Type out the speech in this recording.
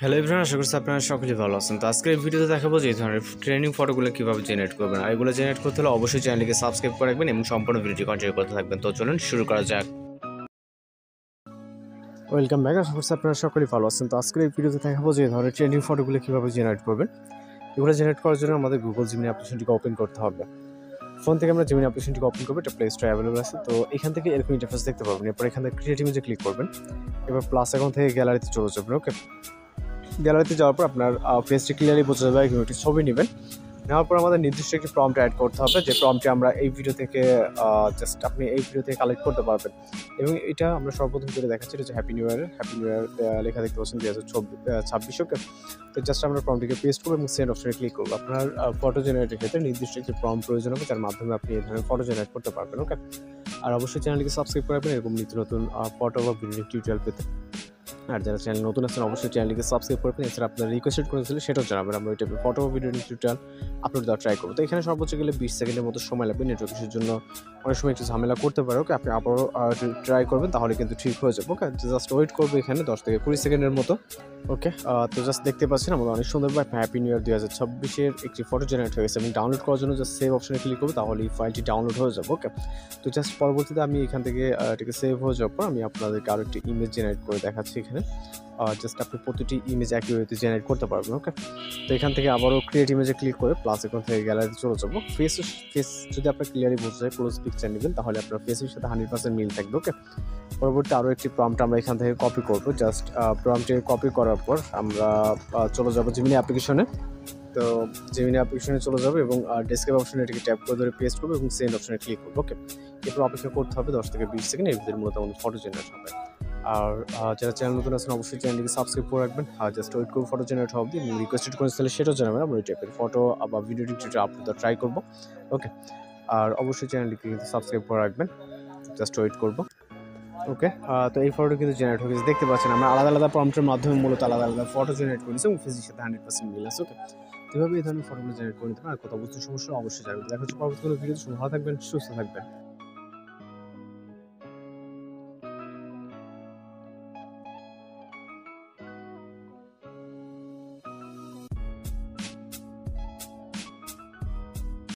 Hello everyone, আশা করছি আপনারা সকলেই ভালো আছেন। তো আজকের এই ভিডিওতে দেখাবো যে এই ধরনের ট্রেনিং ফটোগুলো কীভাবে জেনারেট করবেন। আর এগুলো জেনারেট করতে হলে অবশ্যই চ্যানেলটিকে সাবস্ক্রাইব করে রাখবেন এবং সম্পূর্ণ ভিডিওটি কন্টিনিউ করতে থাকবেন। তো চলুন শুরু করা যাক। ওয়েলকাম ব্যাক, আশা করছি আপনারা সকলেই ভালো আছেন। তো আজকের এই ভিডিওতে দেখাবো যে এই ধরনের ট্রেনিং ফটোগুলো কীভাবে জেনারেট করবেন। এগুলো জেনারেট করার জন্য আমাদের গুগল জিমিনি অ্যাপ্লিকেশনটিকে ওপেন করতে হবে। ফোন থেকে আমরা জিমিনি অ্যাপ্লিকেশনটিকে ওপেন করবো, এটা প্লে স্টোরে অ্যাভেলেবল আছে। তো এখান থেকে এরকম ইন্টারফেস দেখতে পাবেন। এরপর এখান থেকে ক্রিয়েট ইমেজে ক্লিক করবেন। এবার প্লাস অ্যাকাউন্ট থেকে গ্যালারিতে চলে যাবেন। ওকে, গ্যালারিতে যাওয়ার পর আপনার ফেসটি ক্লিয়ারলি বোঝা যাবে, একটি ছবি নেবেন। নেওয়ার পর আমাদের নির্দিষ্ট একটি প্রম্পট অ্যাড করতে হবে, যে প্রম্পটটি আমরা এই ভিডিও থেকে জাস্ট আপনি এই ভিডিও থেকে কালেক্ট করতে পারবেন। এবং এটা আমরা সর্বপ্রথম যেটা দেখাচ্ছি এটা হচ্ছে হ্যাপি নিউ ইয়ার লেখা দেখতে পাচ্ছেন 2026। ওকে, তো জাস্ট আমরা প্রম্পটটিকে পেস্ট করবো এবং সেন্ড অপশনে ক্লিক করবো। আপনার ফটো জেনারেটের ক্ষেত্রে নির্দিষ্ট একটি প্রম্পট প্রয়োজন হবে, যার মাধ্যমে আপনি এই ধরনের ফটো জেনারেট করতে পারবেন। ওকে, আর অবশ্যই চ্যানেলটিকে সাবস্ক্রাইব করে রাখবেন এরকম নিত্য নতুন ফটো বা ভিডিও টিউটোরিয়াল পেতে। আর যারা চ্যানেল নতুন আছেন অবশ্যই চ্যানেলটিকে সাবস্ক্রাইব করবেন। এছাড়া আপনারা রিকোয়েস্ট করেছিলেন সেটাও জানাবেন, আমরা ওই টাইপের ফটো ভিডিও টিউটোরিয়াল আপলোড দেওয়ার ট্রাই করবো। তো এখানে সর্বোচ্চ গেলে 20 সেকেন্ডের মতো সময় লাগবে, নেটওয়ার্ক ইস্যুর জন্য অনেক সময় একটু ঝামেলা করতে পারে। ওকে, আপনি আবারও ট্রাই করবেন, তাহলে কিন্তু ঠিক হয়ে যাবে। ওকে, জাস্ট ওয়েট করবো এখানে 10 থেকে 20 সেকেন্ডের মতো। ওকে, তো জাস্ট দেখতে পাচ্ছেন আমাদের অনেক সুন্দরভাবে হ্যাপি নিউ ইয়ার 2026-এর একটি ফটো জেনারেট হয়ে গেছে। এবং ডাউনলোড করার জন্য জাস্ট সেভ অপশনে ক্লিক করবো, তাহলে এই ফাইলটি ডাউনলোড হয়ে যাবে। ওকে, তো জাস্ট পরবর্তীতে আমি এখান থেকে এটাকে সেভ হয়ে যাওয়ার পর আমি আপনাদেরকে আরও একটি ইমেজ জেনারেট করে দেখাচ্ছি। এখানে জাস্ট আপনি প্রতিটি ইমেজ একই ওয়েতে জেনারেট করতে পারবেন। ওকে, তো এখান থেকে আবারও ক্রিয়েট ইমেজে ক্লিক করে প্লাস এখন থেকে গ্যালারিতে চলে যাবো। ফেস যদি আপনার ক্লিয়ারলি বোঝা যায়, ক্লোজ পিকচার নেবেন, তাহলে আপনার ফেসের সাথে 100% মিল থাকবে। ওকে, পরবর্তী আরও একটি প্রম্পট আমরা এখান থেকে কপি করবো। জাস্ট প্রম্পটে কপি করার পর আমরা চলে যাবো জিমিনি অ্যাপ্লিকেশনে। তো জিমিনি অ্যাপ্লিকেশনে চলে যাবো এবং ডেস্কটপ অপশনে এটাকে ট্যাপ করে ধরে পেস্ট করবো এবং সেন্ড অপশনে ক্লিক করবো। ওকে, এরপর অপেক্ষা করতে হবে 10 থেকে 20 সেকেন্ড, এর ভিতরে মূলত আমাদের ফটো জেনারেট হবে। আর যারা চ্যানেল নতুন আছেন অবশ্যই চ্যানেলটিকে সাবস্ক্রাইব করে রাখবেন। আর জাস্ট ওয়েট করবো ফটো জেনারেট হবে এবং রিকোয়েস্টেড করেন তাহলে সেটাও জানাবেন, আমরা ওই টাইপের ফটো বা ভিডিও টিউটোরিয়াল আপলোড দেওয়ার ট্রাই করবো। ওকে, আর অবশ্যই চ্যানেলটিকে কিন্তু সাবস্ক্রাইব করে রাখবেন। জাস্ট ওয়েট করবো। ওকে, তো এই ফটোটা কিন্তু জেনারেট হয়ে গেছে, দেখতে পাচ্ছেন আমরা আলাদা আলাদা প্রম্পটের মাধ্যমে মূলত আলাদা আলাদা ফটো জেনারেট করেছি এবং ফেসের সাথে 100% মিল আছে। ওকে, এভাবে এই ধরনের ফটোগুলো জেনারেট করে নিতে পারেন। আর কোথাও বুঝতে সমস্যা অবশ্যই জানাবেন। দেখা হচ্ছে পরবর্তী কোনো ভিডিওতে। ভালো থাকবেন, সুস্থ থাকবেন।